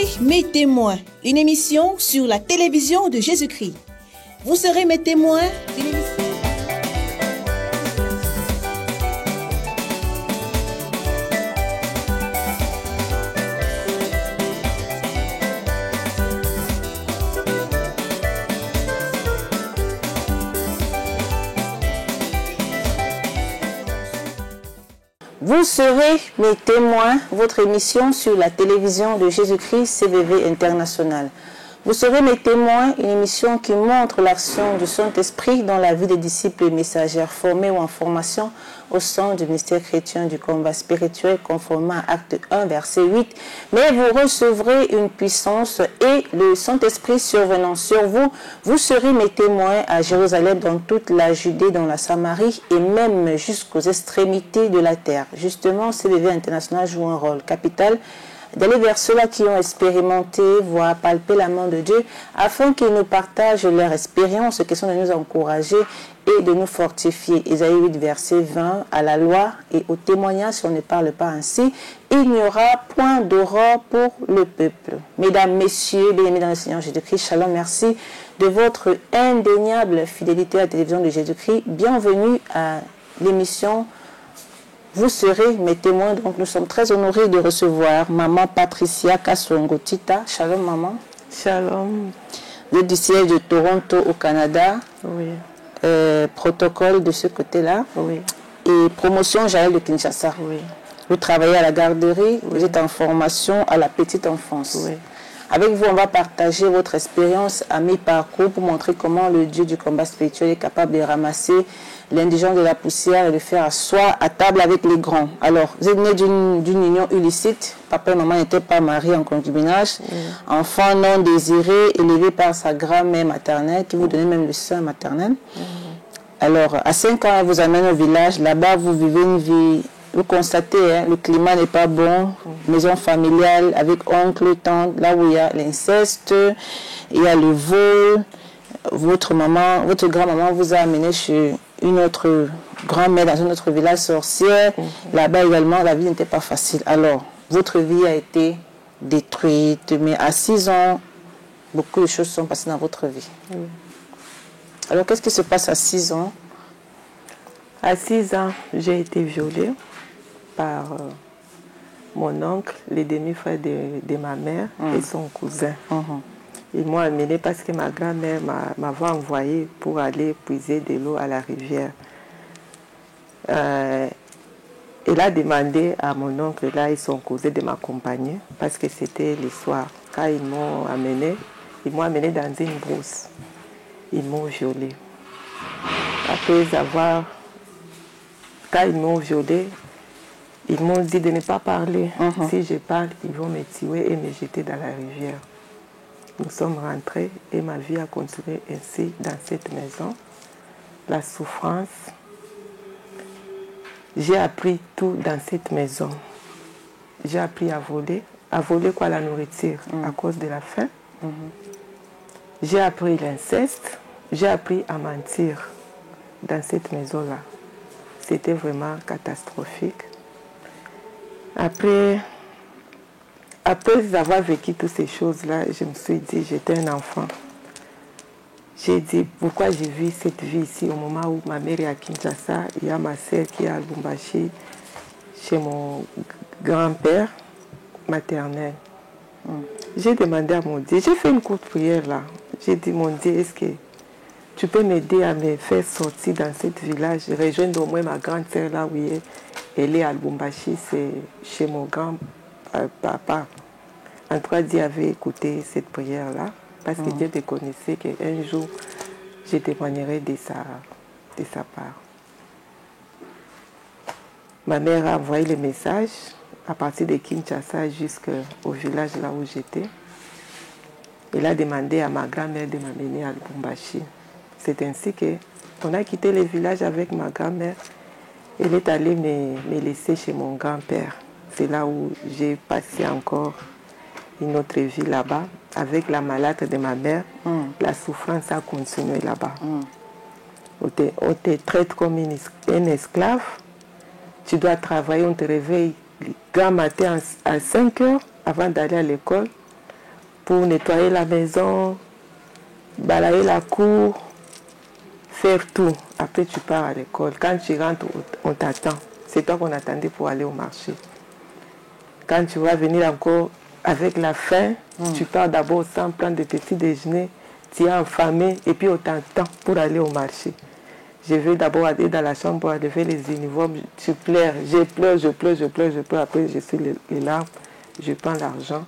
serez mes témoins, une émission sur la télévision de Jésus-Christ. Vous serez mes témoins d'une émission. Vous serez mes témoins, votre émission sur la télévision de Jésus-Christ CVV International. Vous serez mes témoins, une émission qui montre l'action du Saint-Esprit dans la vie des disciples et messagères formés ou en formation au sein du ministère chrétien du combat spirituel conformément à Acte 1, verset 8. Mais vous recevrez une puissance et le Saint-Esprit survenant sur vous. Vous serez mes témoins à Jérusalem, dans toute la Judée, dans la Samarie et même jusqu'aux extrémités de la terre. Justement, CVV International joue un rôle capital d'aller vers ceux-là qui ont expérimenté, voire palpé la main de Dieu, afin qu'ils nous partagent leur expérience, question de nous encourager et de nous fortifier. Ésaïe 8, verset 20, à la loi et au témoignage, si on ne parle pas ainsi, il n'y aura point d'aurore pour le peuple. Mesdames, messieurs, bien-aimés dans le Seigneur Jésus-Christ, shalom, merci de votre indéniable fidélité à la télévision de Jésus-Christ. Bienvenue à l'émission Vous serez mes témoins. Donc nous sommes très honorés de recevoir maman Patricia Kasongo-Tita. Shalom maman. Shalom. Vous êtes du siège de Toronto au Canada. Oui. Protocole de ce côté-là. Oui. Et promotion Jaël de Kinshasa. Oui. Vous travaillez à la garderie. Vous êtes en formation à la petite enfance. Oui. Avec vous, on va partager votre expérience à mi-parcours pour montrer comment le Dieu du combat spirituel est capable de ramasser l'indigent de la poussière et de faire asseoir à table avec les grands. Alors, vous êtes né d'une union illicite. Papa et maman n'étaient pas mariés en concubinage. Enfant non désiré, élevé par sa grand-mère maternelle, qui vous donnait même le sein maternel. Alors, à 5 ans, elle vous amène au village. Là-bas, vous vivez une vie. Vous constatez, hein, le climat n'est pas bon. Maison familiale avec oncle, tante, là où il y a l'inceste, il y a le vol. Votre grand-maman vous a amené chez une autre grand-mère dans un autre village sorcière. Là-bas également, la vie n'était pas facile. Alors, votre vie a été détruite, mais à 6 ans, beaucoup de choses sont passées dans votre vie. Alors, qu'est-ce qui se passe à 6 ans? À 6 ans, j'ai été violée par mon oncle, les demi-frères de ma mère et son cousin. Ils m'ont amené parce que ma grand-mère m'avait envoyé pour aller puiser de l'eau à la rivière. Elle a demandé à mon oncle là et son cousin de m'accompagner parce que c'était le soir. Quand ils m'ont amené dans une brousse. Ils m'ont violée. Quand ils m'ont violée, ils m'ont dit de ne pas parler. Si je parle, ils vont me tuer et me jeter dans la rivière. Nous sommes rentrés et ma vie a continué ainsi dans cette maison. La souffrance. J'ai appris tout dans cette maison. J'ai appris à voler. À voler quoi? La nourriture, à cause de la faim. J'ai appris l'inceste. J'ai appris à mentir dans cette maison-là. C'était vraiment catastrophique. Après avoir vécu toutes ces choses-là, je me suis dit, j'étais un enfant. J'ai dit, pourquoi j'ai vu cette vie ici au moment où ma mère est à Kinshasa, il y a ma sœur qui est à Lubumbashi, chez mon grand-père maternel. J'ai demandé à mon Dieu, j'ai fait une courte prière là. J'ai dit, mon Dieu, est-ce que tu peux m'aider à me faire sortir dans ce village, rejoindre au moins ma grande sœur là où elle est à Lubumbashi, c'est chez mon grand-papa. En tout cas, Dieu avait écouté cette prière-là, parce que Dieu te connaissait qu'un jour, je témoignerai de sa part. Ma mère a envoyé le message à partir de Kinshasa jusqu'au village là où j'étais. Elle a demandé à ma grand-mère de m'amener à Lubumbashi. C'est ainsi qu'on a quitté le village avec ma grand-mère. Elle est allée me laisser chez mon grand-père. C'est là où j'ai passé encore une autre vie là-bas. Avec la maladie de ma mère, la souffrance a continué là-bas. On te traite comme un esclave. Tu dois travailler, on te réveille grand matin à 5 heures avant d'aller à l'école. pour nettoyer la maison, balayer la cour, faire tout. Après, tu pars à l'école. Quand tu rentres, on t'attend. C'est toi qu'on attendait pour aller au marché. Quand tu vas venir encore avec la faim, tu pars d'abord sans prendre de petit déjeuner, tu es affamé et puis on t'attend pour aller au marché. Je vais d'abord aller dans la chambre pour enlever les uniformes, tu pleures, je pleure. Après, je suis les larmes, je prends l'argent,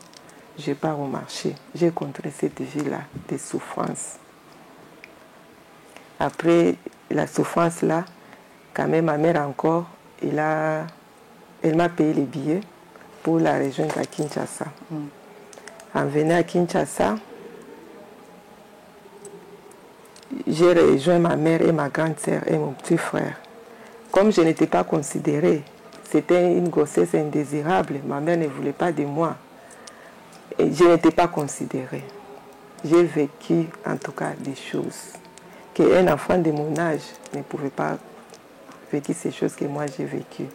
je pars au marché. J'ai contré cette vie-là, des souffrances. Après la souffrance-là, quand même, ma mère encore, elle m'a payé les billets pour la région de Kinshasa. En venant à Kinshasa, j'ai rejoint ma mère et ma grande sœur et mon petit frère. Comme je n'étais pas considérée, c'était une grossesse indésirable, ma mère ne voulait pas de moi. Et je n'étais pas considérée. J'ai vécu en tout cas des choses qu'un enfant de mon âge ne pouvait pas vivre ces choses que moi j'ai vécues.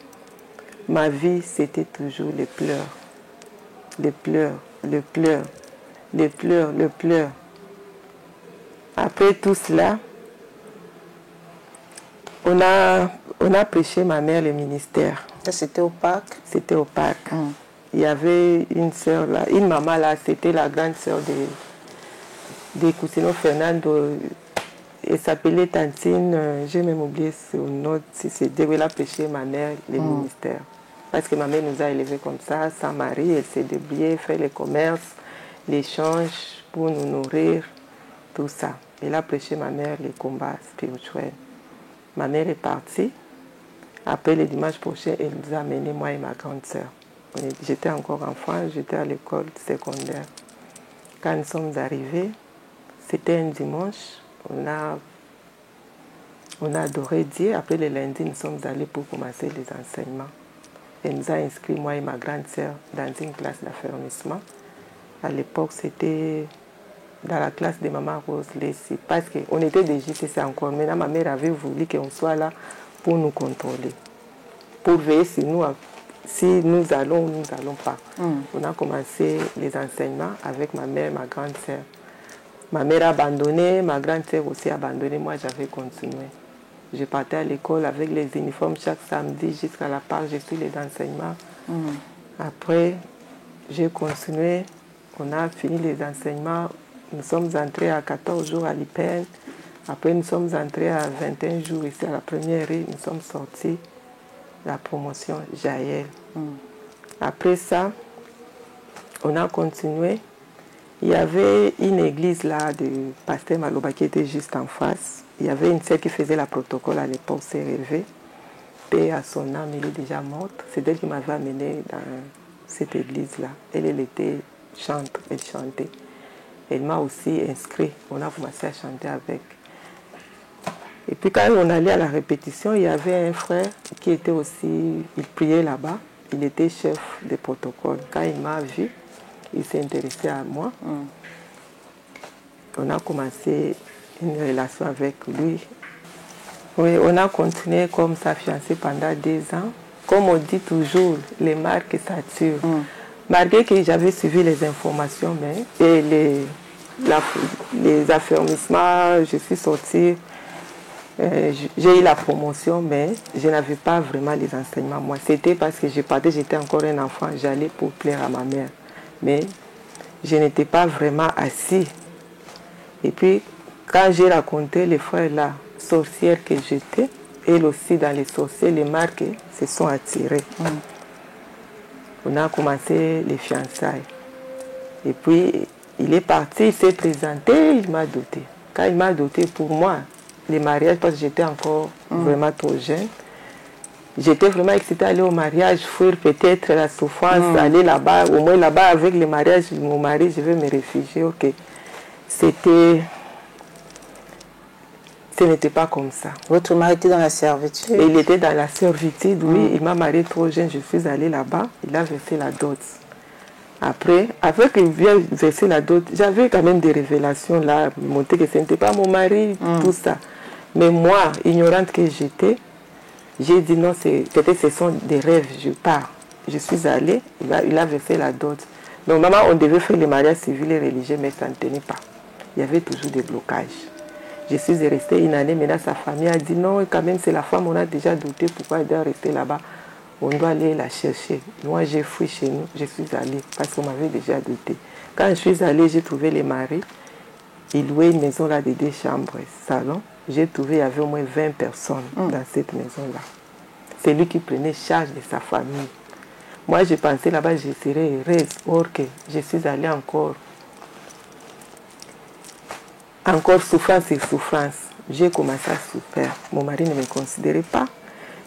Ma vie, c'était toujours les pleurs. Les pleurs, les pleurs, les pleurs, les pleurs. Après tout cela, on a prêché ma mère le ministère. Ça, c'était au parc? C'était au parc. Il y avait une sœur là, une maman là, c'était la grande sœur de Cousineau Fernando. Elle s'appelait Tantine, j'ai même oublié son nom, si c'est Dieu, elle a prêché ma mère le ministère. Parce que ma mère nous a élevés comme ça, sans mari, elle s'est débrouillée, fait le commerce, l'échange pour nous nourrir, tout ça. Elle a prêché ma mère les combats spirituels. Ma mère est partie. Après le dimanche prochain, elle nous a amenés, moi et ma grande sœur. J'étais encore enfant, j'étais à l'école secondaire. Quand nous sommes arrivés, c'était un dimanche, on a adoré Dieu. Après le lundi, nous sommes allés pour commencer les enseignements. Elle nous a inscrits, moi et ma grande sœur, dans une classe d'affermissement. À l'époque, c'était dans la classe de Maman Rose Lessie, parce qu'on était des JCC encore. Maintenant, ma mère avait voulu qu'on soit là pour nous contrôler, pour veiller si nous allons ou nous n'allons pas. On a commencé les enseignements avec ma mère, ma grande sœur. Ma mère a abandonné, ma grande sœur aussi a abandonné, moi j'avais continué. Je partais à l'école avec les uniformes chaque samedi jusqu'à la part, je suis les enseignements. Après, j'ai continué, on a fini les enseignements. Nous sommes entrés à 14 jours à l'IPN. Après, nous sommes entrés à 21 jours ici à la première rue. Nous sommes sortis la promotion Jaël. Après ça, on a continué. Il y avait une église là de Pasteur Maloba qui était juste en face. Il y avait une sœur qui faisait la protocole à l'époque, c'est rêvé. Paix à son âme, elle est déjà morte. C'est elle qui m'avait amené dans cette église-là. Elle était chantre, elle chantait. Elle m'a aussi inscrit. On a commencé à chanter avec. Et puis quand on allait à la répétition, il y avait un frère qui était aussi, il priait là-bas. Il était chef de protocole. Quand il m'a vu, il s'est intéressé à moi. On a commencé une relation avec lui. Oui, on a continué comme ça, fiancé pendant 2 ans. Comme on dit toujours, les marques s'attirent. Malgré que j'avais suivi les informations, mais et les affermissements, je suis sortie, j'ai eu la promotion, mais je n'avais pas vraiment les enseignements. Moi, c'était parce que je partais, j'étais encore un enfant, j'allais pour plaire à ma mère. Mais je n'étais pas vraiment assis. Et puis, quand j'ai raconté les frères là, sorcières que j'étais, elle aussi dans les sorciers, les marques se sont attirées. On a commencé les fiançailles. Et puis, il est parti, il s'est présenté, il m'a doté. Quand il m'a doté pour moi, les mariages, parce que j'étais encore vraiment trop jeune, j'étais vraiment excitée à aller au mariage, fuir peut-être la souffrance, aller là-bas, au moins là-bas avec le mariage, mon mari, je vais me réfugier, ok. Ce n'était pas comme ça. Votre mari était dans la servitude? Il était dans la servitude, oui. Il m'a marié trop jeune, je suis allée là-bas, il a versé la dot. Après qu'il vienne verser la dot, j'avais quand même des révélations là, montrer que ce n'était pas mon mari, tout ça. Mais moi, ignorante que j'étais, j'ai dit non, peut-être ce sont des rêves, je pars. Je suis allée, il a versé la dot. Normalement, on devait faire les mariages civils et religieux, mais ça ne tenait pas. Il y avait toujours des blocages. Je suis restée une année, maintenant sa famille a dit non, quand même c'est la femme, on a déjà douté, pourquoi elle doit rester là-bas? On doit aller la chercher. Moi, j'ai fui chez nous, je suis allée parce qu'on m'avait déjà douté. Quand je suis allée, j'ai trouvé les maris. Ils louaient une maison là de 2 chambres, salon. J'ai trouvé, il y avait au moins 20 personnes dans cette maison-là. C'est lui qui prenait charge de sa famille. Moi, je pensais là-bas, je serais heureuse. Or que je suis allée encore souffrance et souffrance. J'ai commencé à souffrir. Mon mari ne me considérait pas.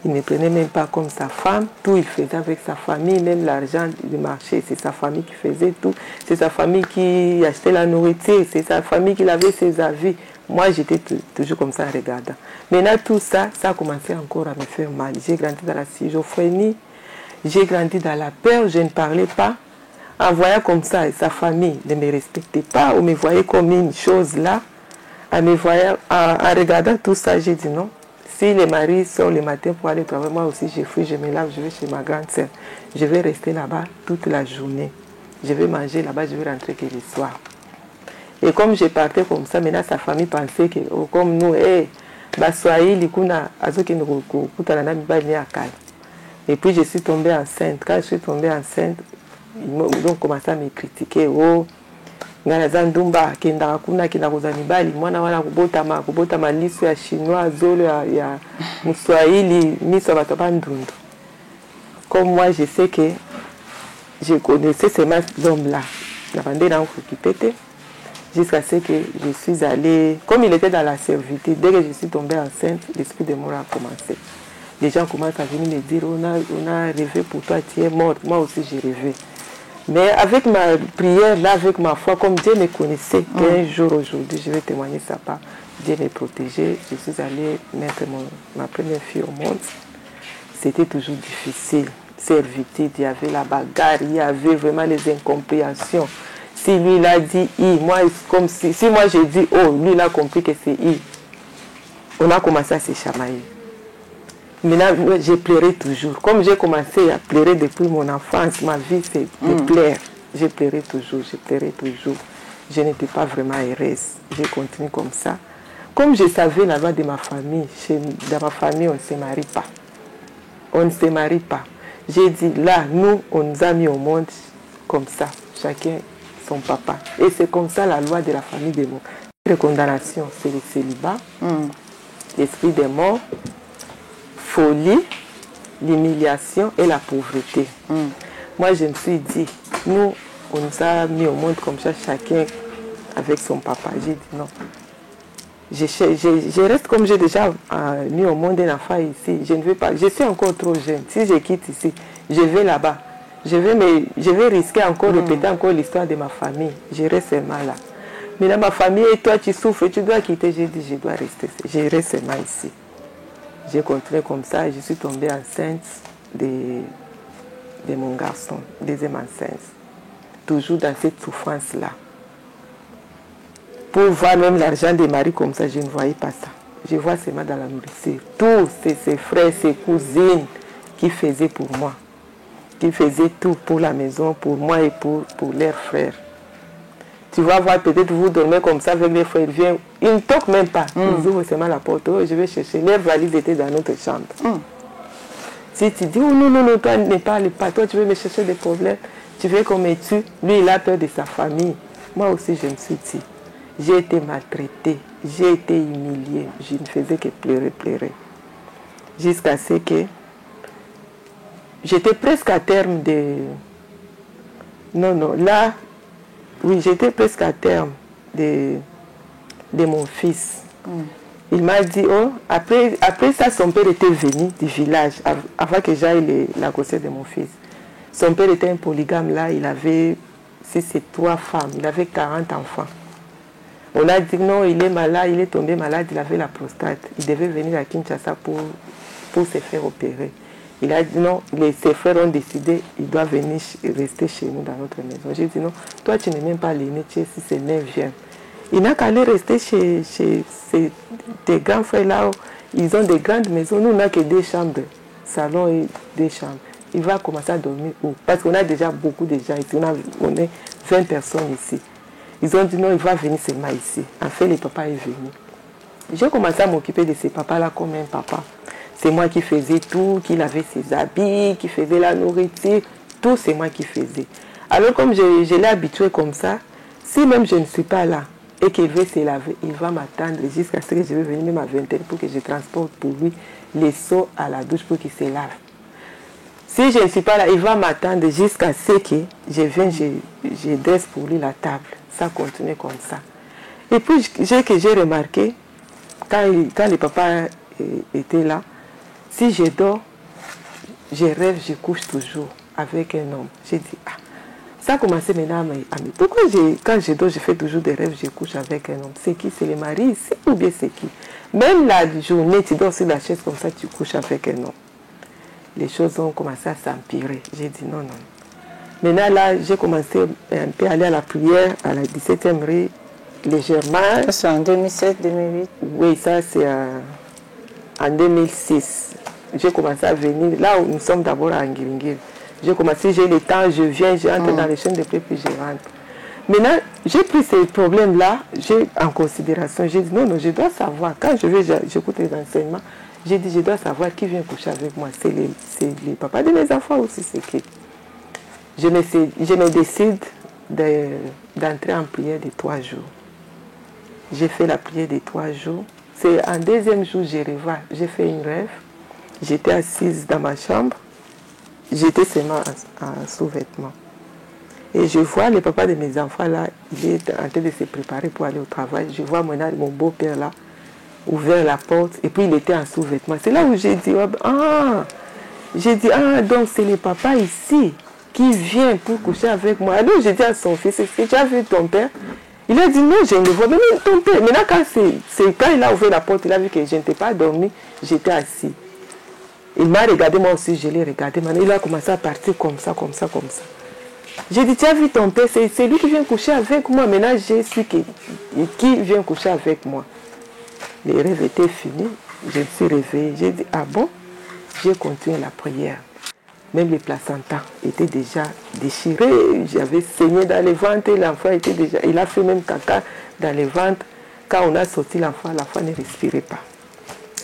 Il ne me prenait même pas comme sa femme. Tout il faisait avec sa famille, même l'argent du marché, c'est sa famille qui faisait tout. C'est sa famille qui achetait la nourriture, c'est sa famille qui avait ses avis. Moi, j'étais toujours comme ça en regardant. Maintenant, tout ça, ça a commencé encore à me faire mal. J'ai grandi dans la schizophrénie, j'ai grandi dans la peur, je ne parlais pas. En voyant comme ça, sa famille ne me respectait pas ou me voyait comme une chose là. En regardant tout ça, j'ai dit non. Si les maris sortent le matin pour aller travailler, moi aussi je fuis, je me lave, je vais chez ma grande sœur. Je vais rester là-bas toute la journée. Je vais manger là-bas, je vais rentrer que le soir. Et comme je partais comme ça, maintenant sa famille pensait que, comme nous, et puis je suis tombée enceinte. Quand je suis tombée enceinte, ils ont commencé à me critiquer. Oh, Ngazandumba, Kenda Kuna, Kenda Rozanibali, Mwana Wana Kubotama, Lisu ya Chinois, Zolo ya Mswahili, Miso Batobandundu. Comme moi, je sais que je connaissais ces hommes-là. Jusqu'à ce que je suis allée, comme il était dans la servitude, dès que je suis tombée enceinte, l'esprit de mort a commencé. Les gens commencent à venir me dire, on a rêvé pour toi, tu es morte. Moi aussi, j'ai rêvé. Mais avec ma prière, là, avec ma foi, comme Dieu me connaissait, qu'un jour aujourd'hui, je vais témoigner sa part, Dieu me protégeait. Je suis allée mettre ma première fille au monde. C'était toujours difficile. Servitude, il y avait la bagarre, il y avait vraiment les incompréhensions. Si lui, il a dit I, moi, comme si moi j'ai dit oh, lui, il a compris que c'est I. On a commencé à se chamailler. Maintenant, j'ai pleuré toujours. Comme j'ai commencé à pleurer depuis mon enfance, ma vie, c'est de pleurer. J'ai pleuré toujours, j'ai pleuré toujours. Je n'étais pas vraiment heureuse. J'ai continué comme ça. Comme je savais la loi de ma famille, dans ma famille, on ne se marie pas. On ne se marie pas. J'ai dit, là, nous, on nous a mis au monde comme ça. Chacun son papa. Et c'est comme ça la loi de la famille des morts. La condamnation, c'est le célibat, l'esprit des morts, folie, l'humiliation et la pauvreté. Moi, je me suis dit, nous, on nous a mis au monde comme ça, chacun avec son papa. J'ai dit non. Je reste comme j'ai déjà mis au monde un enfant ici. Je ne veux pas. Je suis encore trop jeune. Si je quitte ici, je vais là-bas. Je vais risquer encore de répéter encore l'histoire de ma famille. Je reste seulement là. Mais dans ma famille, et toi, tu souffres, tu dois quitter. J'ai dit, je dois rester. Je reste seulement ici. J'ai continué comme ça et je suis tombée enceinte de mon garçon, deuxième enceinte. Toujours dans cette souffrance-là. Pour voir même l'argent des maris comme ça, je ne voyais pas ça. Je vois seulement dans la nourriture. Tous ses frères, ses cousines qui faisaient pour moi. Qui faisaient tout pour la maison, pour moi et pour leurs frères. Tu vas voir, peut-être vous dormez comme ça avec les frères, ils ne toquent même pas. Ils ouvrent seulement la porte. Oh, je vais chercher. Leurs valises étaient dans notre chambre. Si tu dis, oh non, toi ne parle pas, toi tu veux me chercher des problèmes, tu veux qu'on me tue. Lui, il a peur de sa famille. Moi aussi, je me suis dit, j'ai été maltraitée, j'ai été humiliée. Je ne faisais que pleurer. Jusqu'à ce que j'étais presque à terme de... Non, là, oui, j'étais presque à terme de mon fils. Il m'a dit, oh, après ça, son père était venu du village, avant que j'aille la grossesse de mon fils. Son père était un polygame là, il avait, si c'est 3 femmes, il avait 40 enfants. On a dit non, il est malade, il est tombé malade, il avait la prostate. Il devait venir à Kinshasa pour se faire opérer. Il a dit non, ses frères ont décidé, il doit venir rester chez nous dans notre maison. J'ai dit non, toi tu n'es même pas l'aîné, tu es si ses nerfs viennent. Il n'a qu'à aller rester chez tes grands frères là, ils ont des grandes maisons. Nous, on n'a que 2 chambres, salon et 2 chambres. il va commencer à dormir où? Parce qu'on a déjà beaucoup de gens ici, on est 20 personnes ici. Ils ont dit non, il va venir seulement ici. En fait, le papa est venu. J'ai commencé à m'occuper de ces papas-là comme un papa. C'est moi qui faisais tout, qui lavait ses habits, qui faisait la nourriture, tout c'est moi qui faisais. Alors comme je l'ai habitué comme ça, si même je ne suis pas là et qu'il veut se laver, il va m'attendre jusqu'à ce que je vais venir même à 20h pour que je transporte pour lui les seaux à la douche pour qu'il se lave. Si je ne suis pas là, il va m'attendre jusqu'à ce que je vienne, je dresse pour lui la table. Ça continue comme ça. Et puis, j'ai remarqué, quand le papa était là, si je dors, je rêve, je couche toujours avec un homme. J'ai dit, ah, ça a commencé maintenant à me... Pourquoi quand je dors, je fais toujours des rêves, je couche avec un homme? C'est qui? C'est le mari ici ou bien c'est qui? Même la journée, tu dors sur la chaise comme ça, tu couches avec un homme. Les choses ont commencé à s'empirer. J'ai dit non, non. Maintenant, là, j'ai commencé un peu à aller à la prière à la 17e rue légèrement. Ça, c'est en 2007, 2008? Oui, ça, c'est en 2006. J'ai commencé à venir. Là où nous sommes d'abord à Angiringiri. J'ai commencé, j'ai le temps, je viens, j'entre dans les chaînes de prière, puis je rentre. Maintenant, j'ai pris ces problèmes-là en considération. J'ai dit non, non, je dois savoir. Quand j'écoute les enseignements, j'ai dit je dois savoir qui vient coucher avec moi. C'est les papas de mes enfants aussi, c'est qui? Je me décide d'entrer en prière de 3 jours. J'ai fait la prière de 3 jours. C'est en deuxième jour, j'ai fait un rêve. J'étais assise dans ma chambre. J'étais seulement en sous-vêtements. Et je vois le papa de mes enfants là, il est en train de se préparer pour aller au travail. Je vois mon beau-père là, ouvert la porte, et puis il était en sous-vêtements. C'est là où j'ai dit, donc c'est le papa ici qui vient pour coucher avec moi. Alors j'ai dit à son fils, est-ce que tu as vu ton père? Il a dit non, je ne le vois pas. Mais ton père, maintenant quand il a ouvert la porte, il a vu que je n'étais pas dormi, j'étais assis. Il m'a regardé, moi aussi je l'ai regardé. Maintenant il a commencé à partir comme ça, comme ça, comme ça. J'ai dit, tu as vu ton père, c'est lui qui vient coucher avec moi. Maintenant j'ai su qui vient coucher avec moi. Les rêves étaient finis, je me suis réveillée. J'ai dit, ah bon? J'ai continué la prière. Même les placentas étaient déjà déchirés. J'avais saigné dans les ventres. L'enfant était déjà... Il a fait même caca dans les ventres. Quand on a sorti l'enfant ne respirait pas.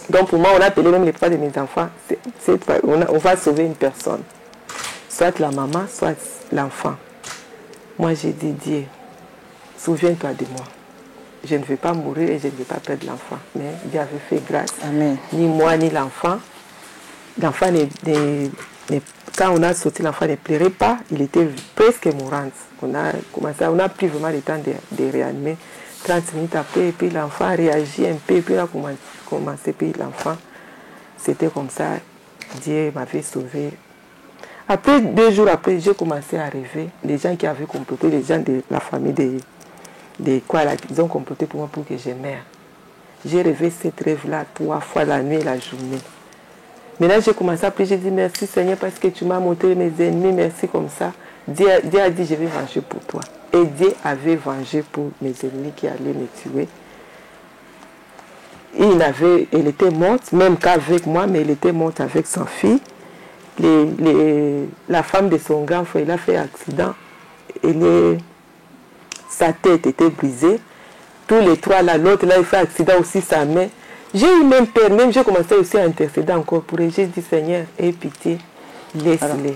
Donc pour moi, on a appelé même les parents de mes enfants. On va sauver une personne. Soit la maman, soit l'enfant. Moi, j'ai dit, Dieu, souviens-toi de moi. Je ne vais pas mourir et je ne vais pas perdre l'enfant. Mais Dieu avait fait grâce. Amen. Ni moi, ni l'enfant. L'enfant, quand on a sorti, l'enfant ne pleurait pas. Il était presque mourant. On a pris vraiment le temps de réanimer. 30 minutes après, et puis l'enfant a réagi un peu. Et puis on a commencé, puis l'enfant, c'était comme ça. Dieu m'avait sauvé. Après, 2 jours après, j'ai commencé à rêver. Les gens qui avaient comploté, les gens de la famille ils ont comploté pour moi pour que je meure. J'ai rêvé cette rêve-là 3 fois la nuit et la journée. Maintenant, j'ai commencé à prier, j'ai dit merci Seigneur parce que tu m'as montré mes ennemis, merci comme ça. Dieu a dit je vais venger pour toi. Et Dieu avait vengé pour mes ennemis qui allaient me tuer. Elle était morte, même qu'avec moi, mais elle était morte avec son fils. La femme de son grand frère, il a fait un accident. Sa tête était brisée. Tous les 3 là, l'autre là, il fait accident aussi sa main. J'ai eu même peur, même j'ai commencé aussi à intercéder encore pour eux. J'ai dit Seigneur, aie pitié, laisse-les.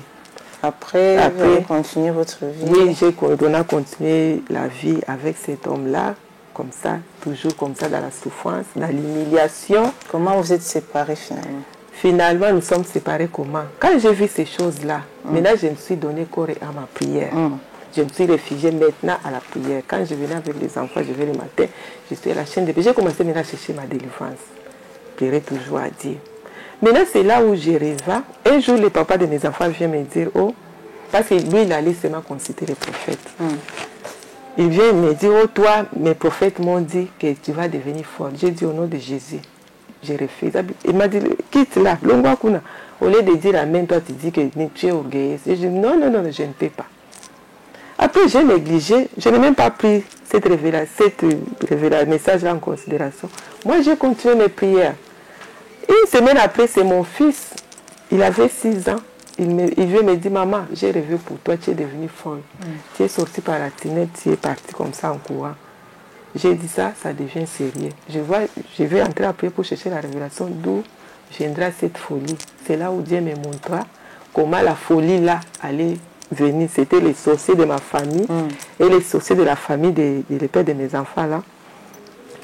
Après, vous avez continué votre vie? Oui, on a continué la vie avec cet homme-là, comme ça, toujours comme ça, dans la souffrance, dans l'humiliation. Comment vous êtes séparés finalement? Finalement, nous sommes séparés comment? Quand j'ai vu ces choses-là, maintenant je me suis donné corps et âme à prière. Je me suis réfugiée maintenant à la prière. Quand je venais avec les enfants, je vais le matin, je suis à la chaîne de prière. J'ai commencé maintenant à chercher ma délivrance. Je pleurais toujours à Dieu. Maintenant, c'est là où je rêvais. Un jour, le papa de mes enfants vient me dire, oh, parce que lui, il allait seulement consulter les prophètes. Il vient me dire, oh, toi, mes prophètes m'ont dit que tu vas devenir fort. J'ai dit au nom de Jésus. Je refuse. Il m'a dit, quitte là, au lieu de dire amen, toi, tu dis que tu es orgueilleuse. J'ai dit, non, non, non, je ne peux pas. Après, j'ai négligé, je n'ai même pas pris cette message-là en considération. Moi, j'ai continué mes prières. Une semaine après, c'est mon fils, il avait 6 ans. il veut me dire, maman, j'ai rêvé pour toi, tu es devenue folle. Tu es sortie par la fenêtre, tu es partie comme ça en courant. J'ai dit ça devient sérieux. Je vais entrer à prier pour chercher la révélation d'où viendra cette folie. C'est là où Dieu me montra comment la folie là allait venir. C'était les sorciers de ma famille et les sorciers de la famille de père de mes enfants là.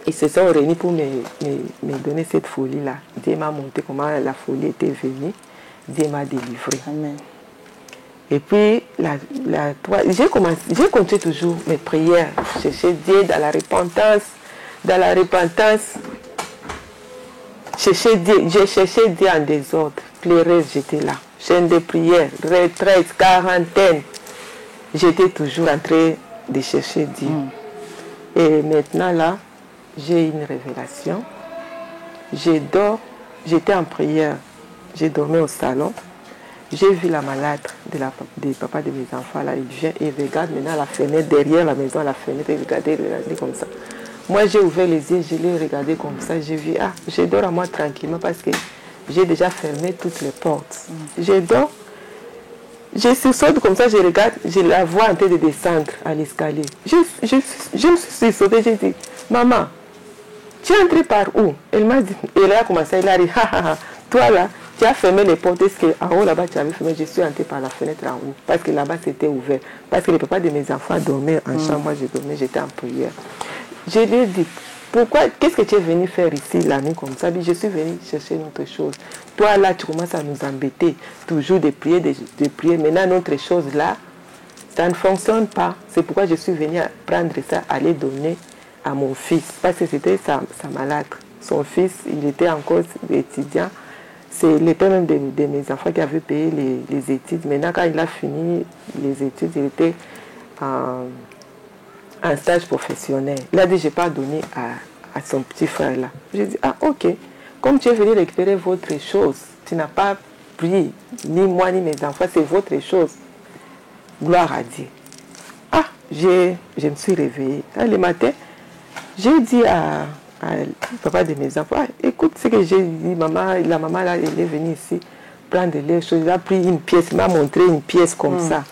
Ils se sont réunis pour me donner cette folie là. Dieu m'a montré comment la folie était venue. Dieu m'a délivré. Amen. Et puis, j'ai continué toujours mes prières, chercher Dieu dans la repentance. Chercher Dieu, j'ai cherché Dieu en désordre. Pleureuse, j'étais là. Chaîne de prière, retraite, quarantaine. J'étais toujours en train de chercher Dieu. Et maintenant, là, j'ai une révélation. J'étais en prière. J'ai dormi au salon. J'ai vu la malade du papa de mes enfants. Là, il vient et regarde maintenant la fenêtre, derrière la maison, la fenêtre, il regardait comme ça. Moi, j'ai ouvert les yeux, je l'ai regardé comme ça. J'ai vu, je dors à moi tranquillement parce que j'ai déjà fermé toutes les portes. Je dors, je saute comme ça, je regarde, je la vois en train de descendre à l'escalier. Je me suis sautée, j'ai dit, maman, tu es entrée par où? Elle m'a dit, elle a commencé, elle a dit, toi là, tu as fermé les portes, est-ce qu'en haut là-bas tu avais fermé? Je suis entrée par la fenêtre en haut, parce que là-bas c'était ouvert. Parce que le papa de mes enfants dormait en chambre, moi je dormais, j'étais en prière. Je lui ai dit, pourquoi, qu'est-ce que tu es venu faire ici la nuit comme ça? Je suis venu chercher une autre chose. Toi là, tu commences à nous embêter, toujours de prier, de prier. Maintenant, notre chose là, ça ne fonctionne pas. C'est pourquoi je suis venu prendre ça, aller donner à mon fils, parce que c'était sa malade. Son fils, il était encore étudiant. C'est le père même de mes enfants qui avait payé les études. Maintenant, quand il a fini les études, il était en stage professionnel. Il a dit, je n'ai pas donné à son petit frère là. J'ai dit, ok, comme tu es venu récupérer votre chose, tu n'as pas pris, ni moi ni mes enfants, c'est votre chose. Gloire à Dieu. Je me suis réveillée. Le matin, j'ai dit à papa de mes enfants, écoute ce que j'ai dit, la maman là, elle est venue ici prendre les choses, il a pris une pièce, il m'a montré une pièce comme ça.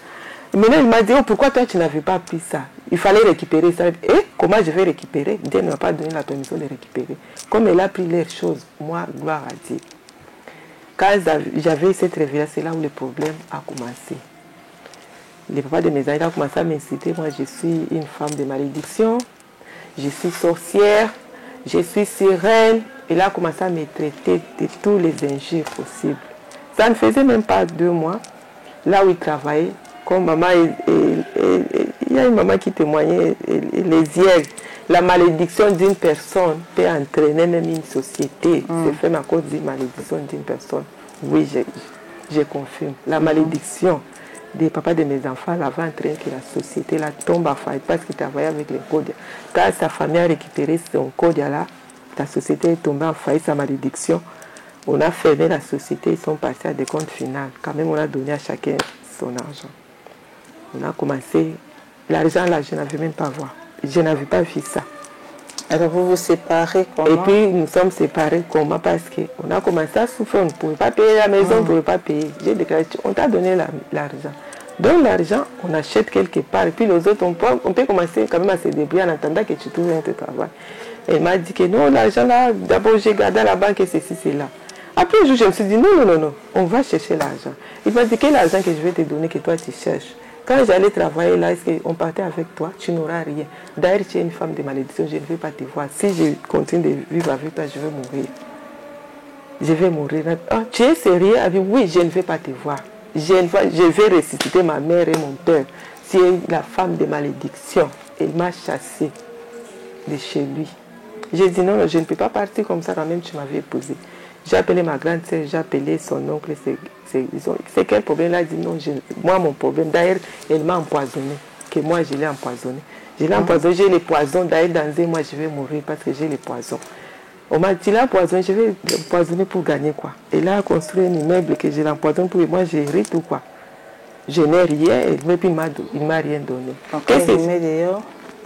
Maintenant il m'a dit, pourquoi toi tu n'avais pas pris ça? Il fallait récupérer ça. Et comment je vais récupérer? Dieu ne m'a pas donné la permission de récupérer. Comme elle a pris les choses, moi, gloire à Dieu. Quand j'avais cette révélation, c'est là où le problème a commencé. Le papa de mes amis a commencé à m'inciter, moi je suis une femme de malédiction, je suis sorcière, je suis sirène. Il a commencé à me traiter de tous les injures possibles. Ça ne faisait même pas 2 mois, là où il travaillait, comme maman, il y a une maman qui témoignait, les yeux, la malédiction d'une personne peut entraîner même une société. C'est fait à cause d'une malédiction d'une personne. Oui, je confirme. La malédiction des papas de mes enfants va entraîner que la société là tombe en faillite parce qu'il travaillait avec les codes. Quand sa famille a récupéré son code là, la société est tombée en faillite, sa malédiction. On a fermé la société, ils sont passés à des comptes finales. Quand même, on a donné à chacun son argent. On a commencé, l'argent là, je n'avais même pas voir. Je n'avais pas vu ça. Alors vous vous séparez comment? Et puis nous sommes séparés comment? Parce qu'on a commencé à souffrir, on ne pouvait pas payer la maison, on ne pouvait pas payer. J'ai déclaré, on t'a donné l'argent. Donne l'argent, on achète quelque part. Et puis les autres, on peut commencer quand même à se débrouiller en attendant que tu trouves un travail. Elle m'a dit que non, l'argent là, d'abord j'ai gardé à la banque et ceci, c'est là. Après un jour, je me suis dit non, on va chercher l'argent. Il m'a dit quel argent que je vais te donner que toi tu cherches. Quand j'allais travailler là, est-ce qu'on partait avec toi? Tu n'auras rien. D'ailleurs, tu es une femme de malédiction, je ne vais pas te voir. Si je continue de vivre avec toi, je vais mourir. Je vais mourir. Tu es sérieux? Oui, je ne vais pas te voir. Je vais ressusciter ma mère et mon père. Tu es la femme de malédiction. Elle m'a chassée de chez lui. J'ai dit non, je ne peux pas partir comme ça quand même tu m'avais épousé. J'ai appelé ma grande sœur, j'ai appelé son oncle. C'est quel problème? Elle a dit non, moi mon problème. D'ailleurs, elle m'a empoisonné. Que moi je l'ai empoisonné. Je l'ai empoisonné, j'ai le poison. D'ailleurs, dans un mois, je vais mourir parce que j'ai le poison. On m'a dit l'empoisonné, je vais l'empoisonner pour gagner quoi. Elle a construit un immeuble que je l'empoisonne pour moi, j'hérite ou quoi. Je n'ai rien, et puis il ne m'a rien donné. Qu'est-ce qu'il met dehors?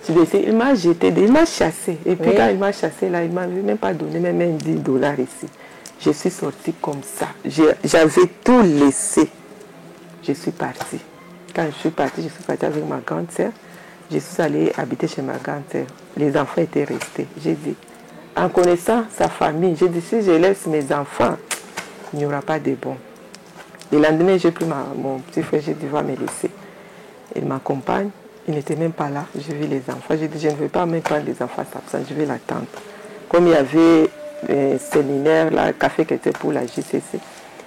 Il m'a jeté, il m'a chassé. Et puis quand il m'a chassé, là, il ne m'a même pas donné même $10 ici. Je suis sortie comme ça. J'avais tout laissé. je suis partie. Quand je suis partie avec ma grande sœur. Je suis allée habiter chez ma grande sœur. Les enfants étaient restés. J'ai dit, en connaissant sa famille, j'ai dit, si je laisse mes enfants, il n'y aura pas de bon. Le lendemain, j'ai pris mon petit frère, j'ai dit, va me laisser. Il m'accompagne, il n'était même pas là. J'ai vu les enfants. J'ai dit, je ne veux pas même prendre les enfants absents, je vais l'attendre. Comme il y avait un séminaire, là, un café qui était pour la JCC,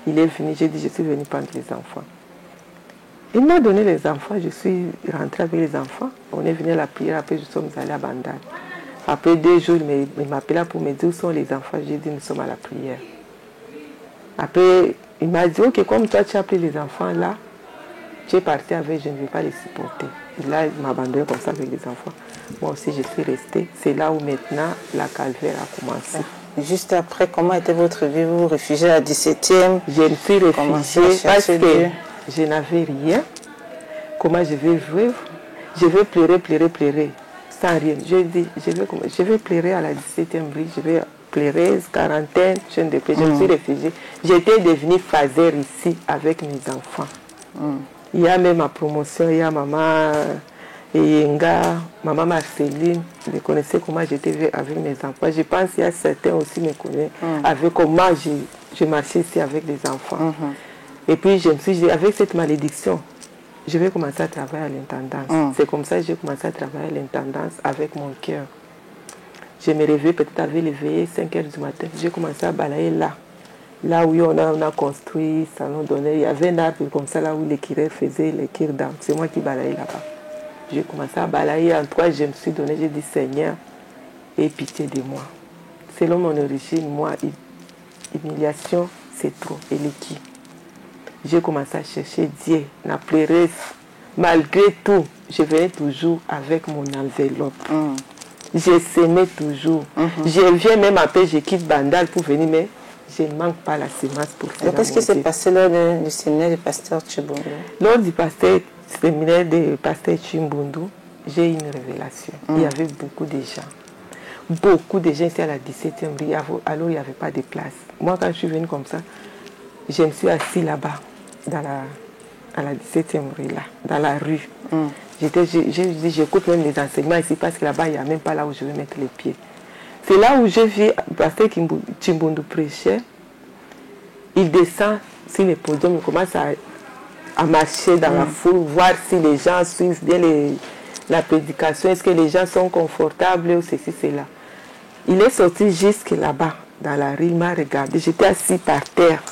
il est venu, j'ai dit, je suis venu prendre les enfants. Il m'a donné les enfants, je suis rentrée avec les enfants. On est venu à la prière, après nous sommes allés à Bandar. Après 2 jours, il m'appela pour me dire où sont les enfants. J'ai dit, nous sommes à la prière. Après, il m'a dit, ok, comme toi tu as pris les enfants là, tu es parti avec, je ne vais pas les supporter. Et là, il m'a abandonné comme ça avec les enfants. Moi aussi, je suis restée. C'est là où maintenant la calvaire a commencé. Juste après, comment était votre vie? Vous vous réfugiez à la 17e? Je me suis réfugiée parce que je n'avais rien. Comment je vais vivre? Je vais pleurer, sans rien. Je dis, je vais pleurer à la 17e rue, je vais pleurer, quarantaine, chaîne de paix. Je me suis réfugiée. J'étais devenue phasère ici avec mes enfants. Il y a même ma promotion, il y a maman Yenga, maman Marceline. Vous connaissez comment j'étais avec mes enfants. Je pense qu'il y a certains aussi me connaissent avec comment je marchais ici avec les enfants. Et puis je me suis dit, avec cette malédiction, je vais commencer à travailler à l'intendance. C'est comme ça que j'ai commencé à travailler à l'intendance avec mon cœur. Je me réveillais peut-être avec l'éveillé 5 h du matin. J'ai commencé à balayer là où on a construit, ça nous donnait. Il y avait un arbre comme ça là où les curés faisaient les cures d'âme. C'est moi qui balayais là-bas. J'ai commencé à balayer. En 3, je me suis donné, j'ai dit, Seigneur, aie pitié de moi. Selon mon origine, moi, humiliation, c'est trop. Et qui? J'ai commencé à chercher Dieu, à pleurer. Malgré tout, je venais toujours avec mon enveloppe. Je s'aimais toujours. Je viens même après, je quitte Bandal pour venir, mais je ne manque pas la semence pour faire. Qu'est-ce qui s'est passé lors du séminaire du pasteur Chimbundu? Lors du séminaire du pasteur Chimbundu, j'ai eu une révélation. Il y avait beaucoup de gens. Beaucoup de gens ici à la 17e rue. Alors, il n'y avait pas de place. Moi, quand je suis venue comme ça, je me suis assis là-bas, à la 17e rue, là, dans la rue. J'écoute même les enseignements ici parce que là-bas, il n'y a même pas là où je vais mettre les pieds. C'est là où j'ai vu le pasteur Chimbundu prêcher. Il descend sur le podium, il commence à marcher dans la foule, voir si les gens suivent bien la prédication, est-ce que les gens sont confortables ou ceci, cela. Il est sorti jusque là-bas, dans la rue, il m'a regardé, j'étais assis par terre.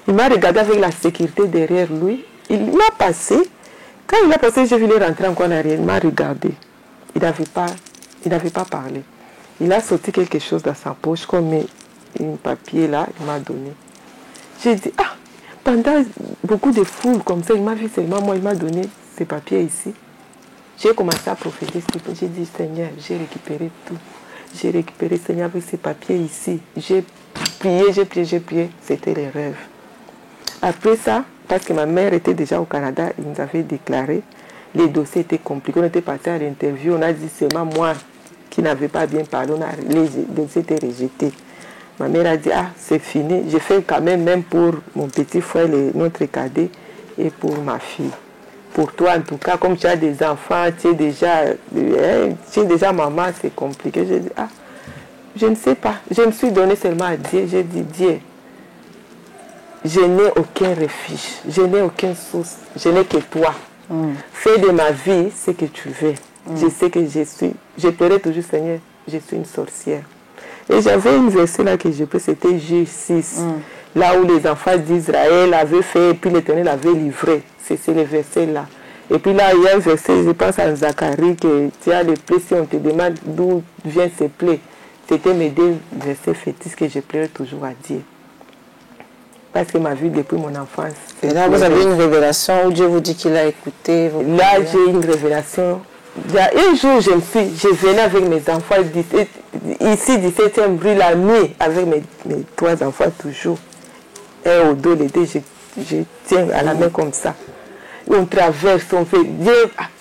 Il m'a regardé avec la sécurité derrière lui. Il m'a passé. Quand il a passé, j'ai vu lui rentrer encore en arrière. Il m'a regardé. Il n'avait pas parlé. Il a sorti quelque chose dans sa poche, comme un papier là, il m'a donné. J'ai dit, pendant beaucoup de foules comme ça, il m'a vu seulement moi, il m'a donné ces papiers ici. J'ai commencé à prophétiser. J'ai dit, Seigneur, j'ai récupéré tout. J'ai récupéré, Seigneur, avec ces papiers ici. J'ai prié. C'était les rêves. Après ça, parce que ma mère était déjà au Canada, il nous avait déclaré, les dossiers étaient compliqués. On était parti à l'interview, on a dit seulement moi qui n'avais pas bien parlé, les dossiers étaient rejetés. Ma mère a dit, c'est fini. J'ai fait quand même pour mon petit frère, notre cadet, et pour ma fille. Pour toi, en tout cas, comme tu as des enfants, tu es déjà maman, c'est compliqué. J'ai dit, je ne sais pas. Je me suis donné seulement à Dieu. J'ai dit, Dieu, je n'ai aucun refuge, je n'ai aucune source, je n'ai que toi. Fais de ma vie ce que tu veux. Je sais que je pleurais toujours, Seigneur, je suis une sorcière. Et j'avais une verset là que je peux, c'était Juge 6, là où les enfants d'Israël avaient fait, et puis l'Éternel avait livré. C'est le verset là. Et puis là, il y a un verset, je pense à Zacharie, que tu as les plaies, si on te demande d'où viennent ces plaies. C'était mes 2 versets fétiches que je pleurais toujours à Dieu. Parce que ma vie depuis mon enfance. Et là, vous avez une révélation où Dieu vous dit qu'il a écouté. Là, j'ai une révélation. Il y a un jour, je venais avec mes enfants, ici, 17e rue, la nuit, avec mes 3 enfants toujours. Un au dos, les 2, je tiens à la main comme ça. On traverse, on fait.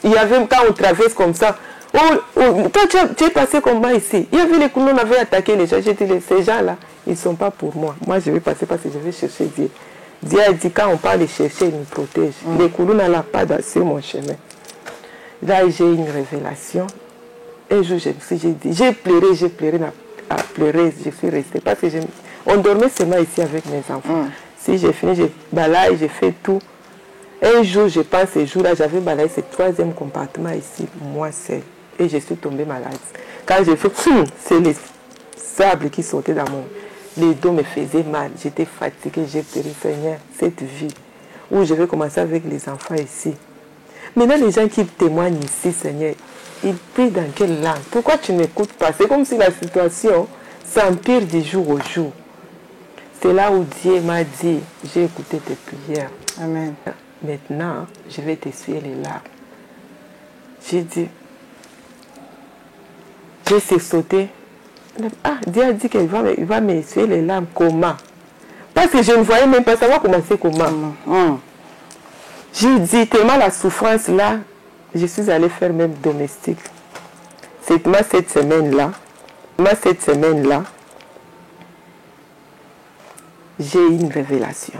Il y avait quand on traverse comme ça. Toi, tu es passé comme moi ici. Il y avait les coulons, on avait attaqué les gens. J'ai dit, ces gens-là, ils ne sont pas pour moi. Moi, je vais passer parce que je vais chercher Dieu. Dieu a dit, quand on parle de chercher, il nous protège. Les coulous n'allent pas sur mon chemin. Là, j'ai une révélation. Un jour, j'ai dit, j'ai pleuré, à pleurer, je suis restée. Parce que on dormait seulement ici avec mes enfants. Si j'ai fini, j'ai balayé, j'ai fait tout. Un jour, je pense, ce jour-là, j'avais balayé ce 3e compartiment ici, moi seule. Et je suis tombée malade. Quand j'ai fait, c'est les sables qui sautaient dans mon... Les dos me faisaient mal, j'étais fatiguée, j'ai pleuré, Seigneur, cette vie où je vais commencer avec les enfants ici. Maintenant, les gens qui témoignent ici, Seigneur, ils prient dans quelle langue? Pourquoi tu n'écoutes pas? C'est comme si la situation s'empire du jour au jour. C'est là où Dieu m'a dit, j'ai écouté tes prières. Amen. Maintenant, je vais t'essuyer les larmes. J'ai dit, j'ai sauté. Ah, Dieu a dit qu'il va m'essuyer les larmes. Comment? Parce que je ne voyais même pas, ça va commencer comment? J'ai dit, tellement la souffrance là, je suis allée faire même domestique. C'est cette semaine-là, j'ai eu une révélation.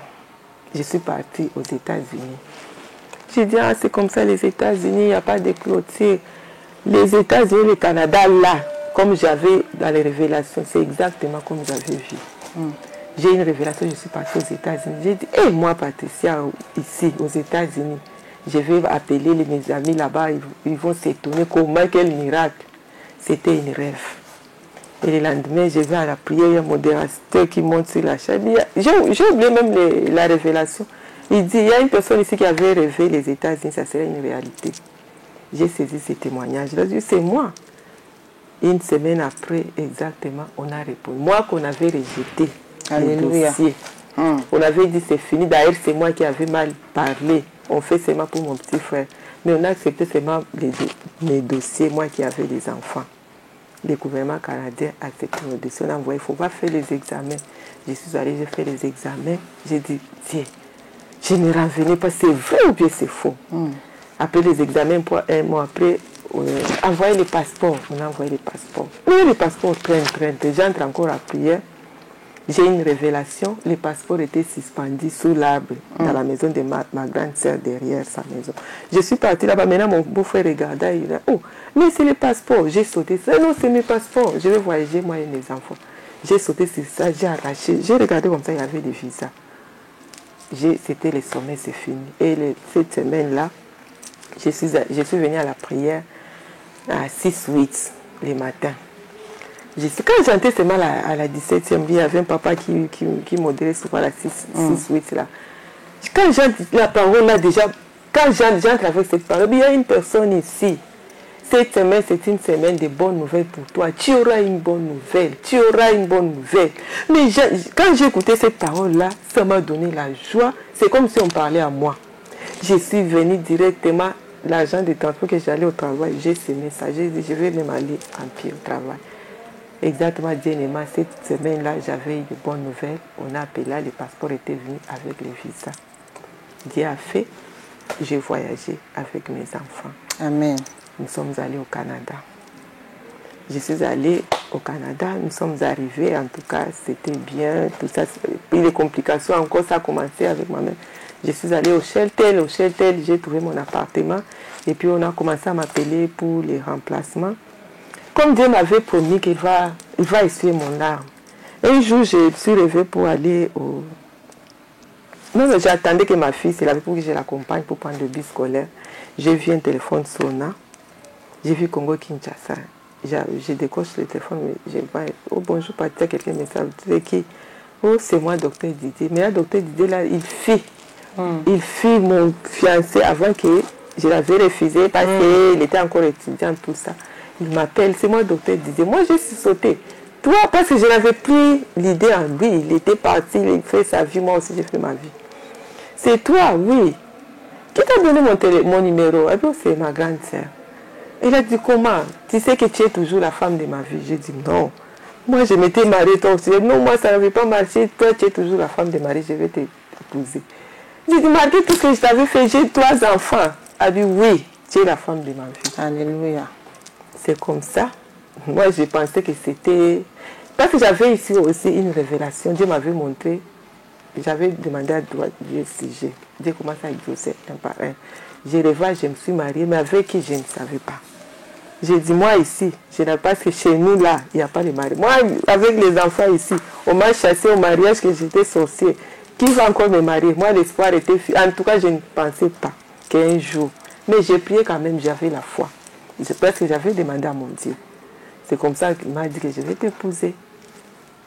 Je suis partie aux États-Unis. J'ai dit, ah, c'est comme ça les États-Unis, il n'y a pas de clôture. Les États-Unis, le Canada, là, comme j'avais dans les révélations, c'est exactement comme j'avais vu. J'ai une révélation, je suis partie aux États-Unis. J'ai dit, et moi, Patricia, ici, aux États-Unis, je vais appeler mes amis là-bas, ils vont s'étonner comment, quel miracle. C'était un rêve. Et le lendemain, je vais à la prière, il y a un modérateur qui monte sur la chaîne. J'ai oublié même la révélation. Il dit, il y a une personne ici qui avait rêvé les États-Unis, ça serait une réalité. J'ai saisi ce témoignage. J'ai dit, c'est moi. Une semaine après, exactement, on a répondu. Moi qu'on avait rejeté le dossier. On avait dit, c'est fini. D'ailleurs, c'est moi qui avais mal parlé. On fait seulement pour mon petit frère. Mais on a accepté seulement les dossiers, moi qui avais des enfants. Le gouvernement canadien a accepté nos dossiers. On a envoyé, il ne faut pas faire les examens. Je suis allée, j'ai fait les examens. J'ai dit, tiens, je ne revenais pas, c'est vrai ou bien c'est faux. Après les examens, un mois après, envoyer les passeports. On a envoyé les passeports. Mais les passeports traînent. J'entre encore à prière. J'ai une révélation. Les passeports étaient suspendus sous l'arbre dans la maison de ma grande sœur derrière sa maison. Je suis partie là-bas. Maintenant, mon beau-frère regardait. Il a dit, oh, mais c'est les passeports. J'ai sauté. Non, c'est mes passeports. Je vais voyager, moi et mes enfants. J'ai sauté sur ça. J'ai arraché. J'ai regardé comme ça. Il y avait des visas. C'était le sommet, c'est fini. Et cette semaine-là, je suis venue à la prière à 6-8 le matin. Quand j'entrais seulement à la 17e, il y avait un papa qui modérait souvent la 6-8 là. Quand j'entends la parole là, déjà, quand j'entre avec cette parole, il y a une personne ici. Cette semaine, c'est une semaine de bonnes nouvelles pour toi. Tu auras une bonne nouvelle. Mais quand j'ai écouté cette parole-là, ça m'a donné la joie. C'est comme si on parlait à moi. Je suis venue directement, l'agent de transport que j'allais au travail, j'ai ce message. J'ai dit, je vais même aller en pied au travail. Exactement, dernièrement, cette semaine-là, j'avais eu de bonnes nouvelles. On a appelé là, les passeports étaient venus avec les visas. Dieu a fait, j'ai voyagé avec mes enfants. Amen. Nous sommes allés au Canada. Je suis allée au Canada, nous sommes arrivés, en tout cas, c'était bien, tout ça. Puis les complications, encore, ça a commencé avec moi-même. Je suis allée au Sheltel, j'ai trouvé mon appartement. Et puis on a commencé à m'appeler pour les remplacements. Comme Dieu m'avait promis qu'il va essuyer mon larme. Un jour, je suis levée pour aller au... Non, mais j'attendais que ma fille, c'est là pour que je l'accompagne pour prendre le bus scolaire. J'ai vu un téléphone sonner. J'ai vu Congo Kinshasa. Je décoche le téléphone, mais je vois, oh bonjour, Patricia, quelqu'un me savait. Tu sais qui? Oh, c'est moi, docteur Didier. Mais là, docteur Didier, là, il fuit mon fiancé avant que je l'avais refusé parce qu'il était encore étudiant, tout ça. Il m'appelle, c'est moi, docteur Didier. Moi, je suis sautée. Toi, parce que je n'avais plus l'idée en lui. Il était parti, il fait sa vie, moi aussi, j'ai fait ma vie. C'est toi, oui. Qui t'a donné mon numéro? Eh bien, c'est ma grande sœur. Elle a dit, comment? Tu sais que tu es toujours la femme de ma vie. J'ai dit, non. Moi, je m'étais mariée, toi aussi. Non, moi, ça n'avait pas marché. Toi, tu es toujours la femme de ma vie, je vais t'épouser. J'ai dit, malgré tout ce que je t'avais fait, j'ai 3 enfants. Elle a dit, oui, tu es la femme de ma vie. Alléluia. C'est comme ça. Moi, je pensais que c'était... Parce que j'avais ici aussi une révélation. Dieu m'avait montré j'avais demandé à Dieu si j'ai commencé à exaucer un par un. Je revois, je me suis mariée, mais avec qui je ne savais pas. J'ai dit, moi ici, je n'ai pas, parce que chez nous là, il n'y a pas de mariage. Moi, avec les enfants ici, on m'a chassé au mariage que j'étais sorcier. Qui va encore me marier? Moi, l'espoir était fini. En tout cas, je ne pensais pas qu'un jour. Mais j'ai prié quand même, j'avais la foi. Parce que j'avais demandé à mon Dieu. C'est comme ça qu'il m'a dit que je vais t'épouser.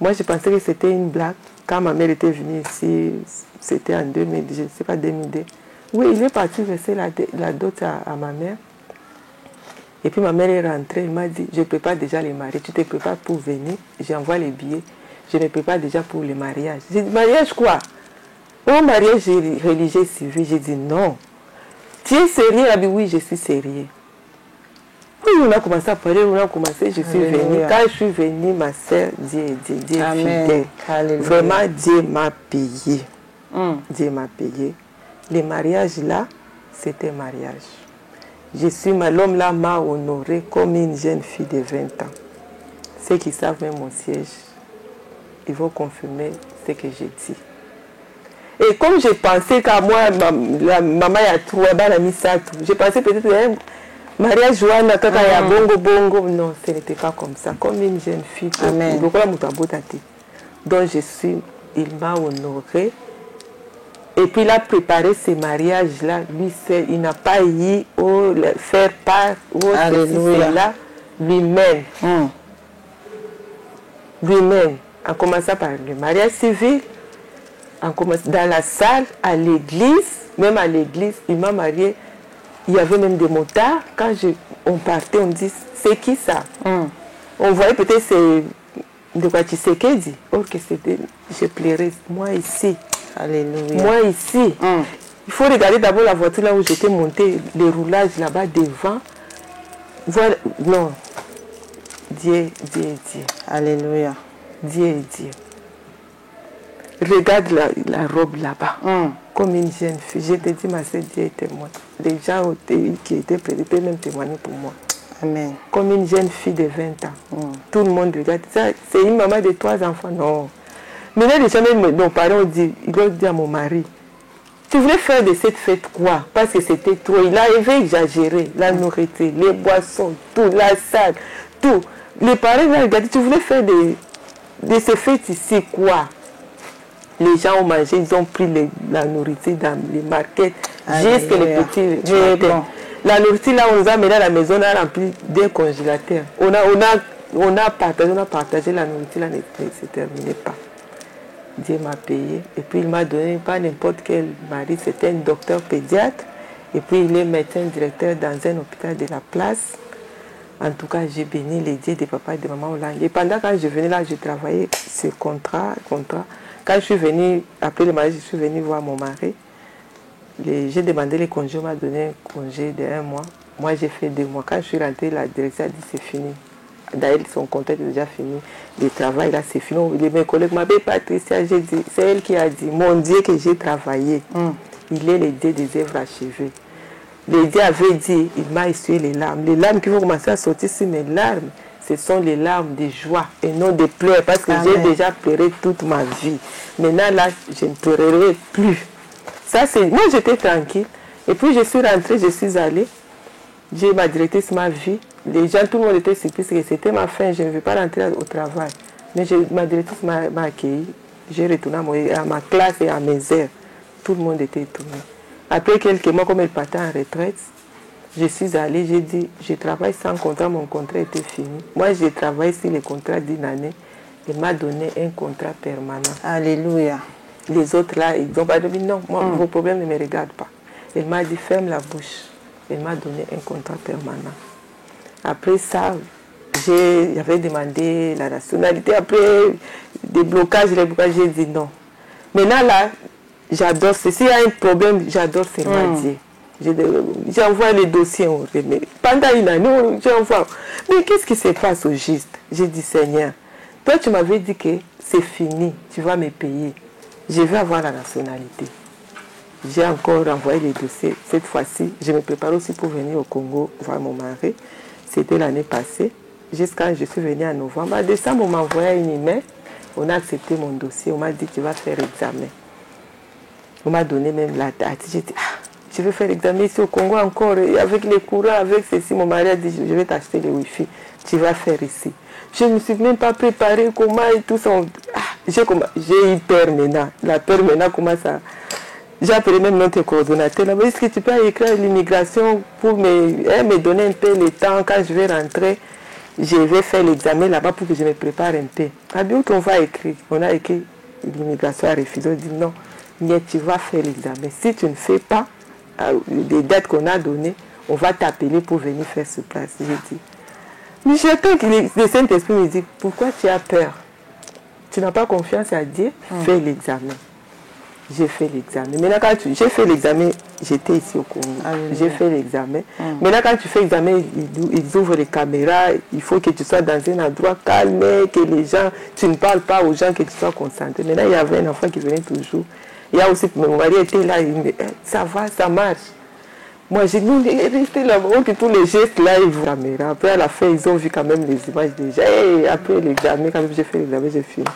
Moi, je pensais que c'était une blague. Quand ma mère était venue ici, c'était en 2000, je ne sais pas, 2002. Oui, il est parti verser la dot à ma mère. Et puis ma mère est rentrée, elle m'a dit, je prépare déjà les mariages. Tu te prépares pour venir, j'envoie les billets. Je me prépare déjà pour les mariages. J'ai dit, mariage quoi? Un mariage religieux civil. J'ai dit, non. Tu es sérieux? Elle a dit, oui, je suis sérieux. Puis on a commencé à parler, on a commencé, je suis venue. Quand je suis venue, ma soeur, Dieu est fidèle. Alléluia. Vraiment, Dieu m'a payé. Dieu m'a payé. Les mariages là, c'était mariage. L'homme là m'a honoré comme une jeune fille de 20 ans. Ceux qui savent même mon siège, ils vont confirmer ce que j'ai dit. Et comme j'ai pensé qu'à moi, la maman a trouvé, elle a mis ça, j'ai pensé peut-être mariage Joanna, quand il y a bongo bongo. Non, ce n'était pas comme ça. Comme une jeune fille. Amen. Donc il m'a honoré. Et puis il a préparé ces mariages-là. Lui, il n'a pas eu à faire part là lui-même. Lui-même. En commençant par le mariage civil, dans la salle, à l'église, même à l'église, il m'a marié. Il y avait même des motards. Quand on partait, on dit, c'est qui ça? On voyait peut-être c'est de quoi tu sais qu'elle dit. Or que c'était, je pleurais, moi ici. Alléluia. Moi ici. Il faut regarder d'abord la voiture là où j'étais montée, les roulages là-bas devant. Voilà, non. Dieu. Alléluia. Dieu. Regarde la robe là-bas. Comme une jeune fille. Je te dis, ma soeur, Dieu est témoin. Les gens qui étaient prêts peuvent même témoigner pour moi. Amen. Comme une jeune fille de 20 ans. Tout le monde regarde. Ça, c'est une maman de 3 enfants. Non. Maintenant, les gens, même nos parents disent, ils doivent dire à mon mari, tu voulais faire de cette fête quoi? Parce que c'était trop. Il avait exagéré. La nourriture, les boissons, tout, la salle, tout. Les parents ils regardent, tu voulais faire de ces fêtes ici quoi? Les gens ont mangé, ils ont pris la nourriture dans les markets, jusqu'à les petits. La nourriture là, on nous a mené à la maison, on a rempli des congélateurs. On a partagé la nourriture là, ne se terminait pas. Dieu m'a payé. Et puis il m'a donné pas n'importe quel mari, c'était un docteur pédiatre. Et puis il est médecin directeur dans un hôpital de la place. En tout cas, j'ai béni les dieux de papa et de maman Hollande. Et pendant que je venais là, je travaillais ce contrat. Quand je suis venue, après le mariage, je suis venue voir mon mari. J'ai demandé les congés, on m'a donné un congé de 1 mois. Moi, j'ai fait 2 mois. Quand je suis rentrée, la direction a dit c'est fini. D'ailleurs, son contrat est déjà fini. Le travail, là, c'est fini. Mes collègues m'appellent Patricia, j'ai dit, c'est elle qui a dit, mon Dieu que j'ai travaillé. Il est le Dieu des œuvres achevées. Le Dieu avait dit, il m'a essuyé les larmes. Les larmes qui vont commencer à sortir sur mes larmes, ce sont les larmes de joie et non de pleurs. Parce que j'ai déjà pleuré toute ma vie. Maintenant, là, je ne pleurerai plus. Ça, c'est... Moi, j'étais tranquille. Et puis, je suis rentrée, je suis allée. Ma directrice m'a vue. Les gens, tout le monde était surpris que c'était ma fin. Je ne vais pas rentrer au travail. Mais ma directrice m'a accueilli. J'ai retourné à ma classe et à mes heures. Tout le monde était étonné. Après quelques mois, comme elle partait en retraite, je suis allée, j'ai dit, je travaille sans contrat, mon contrat était fini. Moi, j'ai travaillé sur le contrat d'1 année. Elle m'a donné un contrat permanent. Alléluia. Les autres là, ils n'ont pas dit non, moi, vos problèmes ne me regardent pas. Elle m'a dit, ferme la bouche. Elle m'a donné un contrat permanent. Après ça, j'avais demandé la nationalité. Après des blocages, j'ai dit non. Maintenant là, j'adore. S'il y a un problème, j'adore ces Dieu. J'envoie les dossiers, on remet. Pendant 1 année, j'envoie. Mais qu'est-ce qui se passe au juste? J'ai dit, Seigneur, toi tu m'avais dit que c'est fini, tu vas me payer. Je vais avoir la nationalité. J'ai encore envoyé les dossiers. Cette fois-ci, je me prépare aussi pour venir au Congo voir mon mari. C'était l'année passée. Jusqu'à je suis venue en novembre. En décembre, on m'a envoyé une email. On a accepté mon dossier. On m'a dit qu'il va faire examen. On m'a donné même la date. J'ai dit, je vais faire l'examen ici au Congo encore. Et avec les courants, avec ceci, mon mari a dit, je vais t'acheter le Wi-Fi. Tu vas faire ici. Je ne me suis même pas préparée, comment et tout ça. J'ai eu peur maintenant. La peur maintenant commence à... J'ai appelé même notre coordonnateur. Est-ce que tu peux écrire l'immigration pour me donner un peu le temps quand je vais rentrer? Je vais faire l'examen là-bas pour que je me prépare un peu. Ah bien, on va écrire. On a écrit, l'immigration a refusé. On dit non, mais tu vas faire l'examen. Si tu ne fais pas les dates qu'on a données, on va t'appeler pour venir faire sur place. J'ai dit, mais j'attends que le Saint-Esprit me dise, pourquoi tu as peur? Tu n'as pas confiance à Dieu? Fais l'examen. J'ai fait l'examen. Maintenant, quand j'ai fait l'examen, j'étais ici au Congo. J'ai fait l'examen. Maintenant, quand tu fais l'examen, ils ouvrent les caméras. Il faut que tu sois dans un endroit calme, que les gens, tu ne parles pas aux gens, que tu sois concentré. Maintenant, il y avait un enfant qui venait toujours. Il y a aussi, mon mari était là, il me dit, ça va, ça marche. Moi, j'ai dit, restez là-bas, que tous les gestes là, ils voient la caméra. Après, à la fin, ils ont vu quand même les images déjà. Et après l'examen, quand j'ai fait l'examen, j'ai filmé.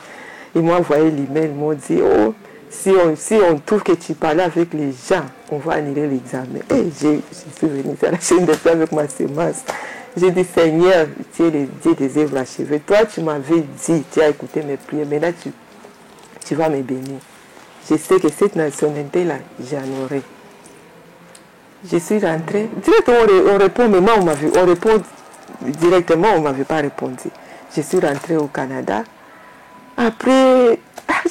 Ils m'ont envoyé l'email, ils m'ont dit, oh, si on trouve que tu parlais avec les gens, on va annuler l'examen. Et je suis venue à la chaîne de paix avec ma sémence. J'ai dit, Seigneur, tu es le Dieu des œuvres achevées. Toi, tu m'avais dit, tu as écouté mes prières, maintenant tu vas me bénir. Je sais que cette nationalité-là, j'en aurai. Je suis rentrée. Directement, on répond, mais moi, on répond directement, on ne m'avait pas répondu. Je suis rentrée au Canada. Après,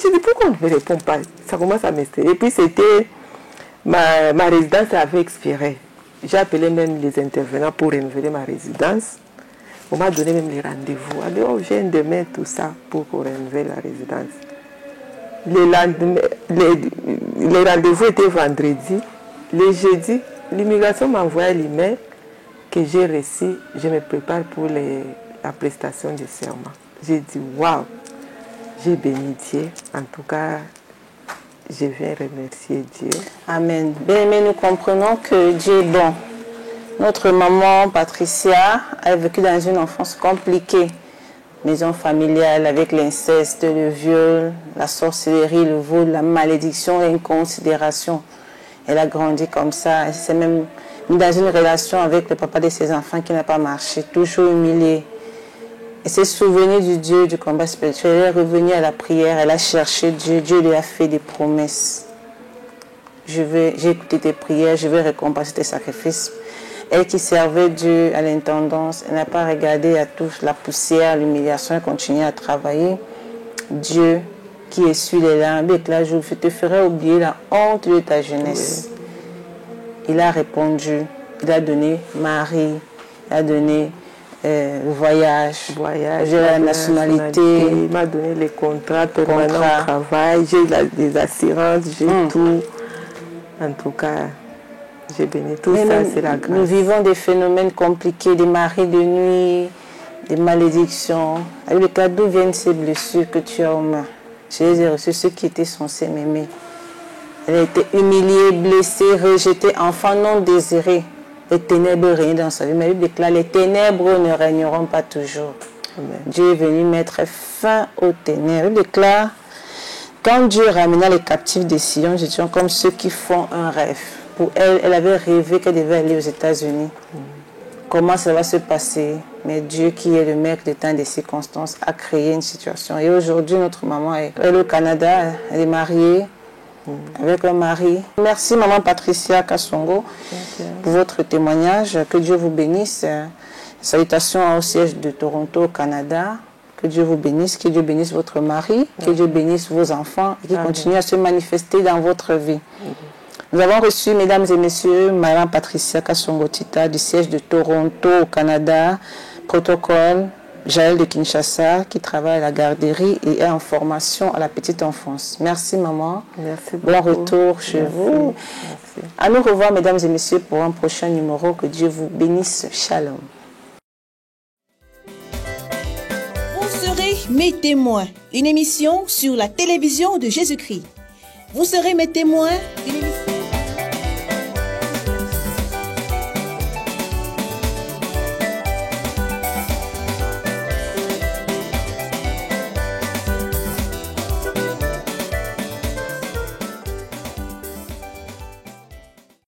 j'ai dit, pourquoi on ne me répond pas? Ça commence à m'estresser. Et puis, c'était, ma résidence avait expiré. J'ai appelé même les intervenants pour renouveler ma résidence. On m'a donné même les rendez-vous. Elle dit, oh, viens demain, tout ça, pour renouveler la résidence. Les rendez-vous étaient vendredi. Le jeudi, l'immigration m'a envoyé l'email que j'ai reçu. Je me prépare pour la prestation de serment. J'ai dit, waouh! J'ai béni Dieu. En tout cas, je viens remercier Dieu. Amen. Bien-aimés, nous comprenons que Dieu est bon. Notre maman Patricia a vécu dans une enfance compliquée. Maison familiale avec l'inceste, le viol, la sorcellerie, le vol, la malédiction et l'inconsidération. Elle a grandi comme ça. Elle s'est même mise dans une relation avec le papa de ses enfants qui n'a pas marché, toujours humiliée. Elle s'est souvenue du Dieu du combat spirituel. Elle est revenue à la prière. Elle a cherché Dieu. Dieu lui a fait des promesses. J'ai écouté tes prières. Je vais récompenser tes sacrifices. Elle qui servait Dieu à l'intendance, elle n'a pas regardé à tout la poussière, l'humiliation. Elle continue à travailler. Dieu qui essuie les larmes et là, je te ferai oublier la honte de ta jeunesse. Oui. Il a répondu. Il a donné Marie. Il a donné le voyage, j'ai la nationalité. Il m'a donné les contrats permanents au travail, j'ai des assurances, j'ai tout. En tout cas, j'ai béni tout ça, c'est la grâce. Nous vivons des phénomènes compliqués, des maris de nuit, des malédictions. Avec le cas, d'où viennent ces blessures que tu as aux mains? Je les ai reçues, ceux qui étaient censés m'aimer. Elle a été humiliée, blessée, rejetée, enfant non désiré. Les ténèbres règnent dans sa vie. Mais la Bible déclare, les ténèbres ne régneront pas toujours. Amen. Dieu est venu mettre fin aux ténèbres. Il déclare, quand Dieu ramena les captifs de Sion, j'étais comme ceux qui font un rêve. Pour elle, elle avait rêvé qu'elle devait aller aux États-Unis. Comment ça va se passer? Mais Dieu, qui est le maître des temps et des circonstances, a créé une situation. Et aujourd'hui, notre maman est au Canada, elle est mariée avec un mari. Merci maman Patricia Kassongo pour votre témoignage. Que Dieu vous bénisse. Salutations au siège de Toronto au Canada. Que Dieu vous bénisse, que Dieu bénisse votre mari, que Dieu bénisse vos enfants et qu'il continue à se manifester dans votre vie. Nous avons reçu, mesdames et messieurs, Madame Patricia Kassongo Tita du siège de Toronto au Canada, protocole Jaël de Kinshasa, qui travaille à la garderie et est en formation à la petite enfance. Merci maman. Merci beaucoup. Bon retour chez vous. Merci. À nous revoir, mesdames et messieurs, pour un prochain numéro. Que Dieu vous bénisse. Shalom. Vous serez mes témoins, une émission sur la télévision de Jésus-Christ. Vous serez mes témoins, une émission...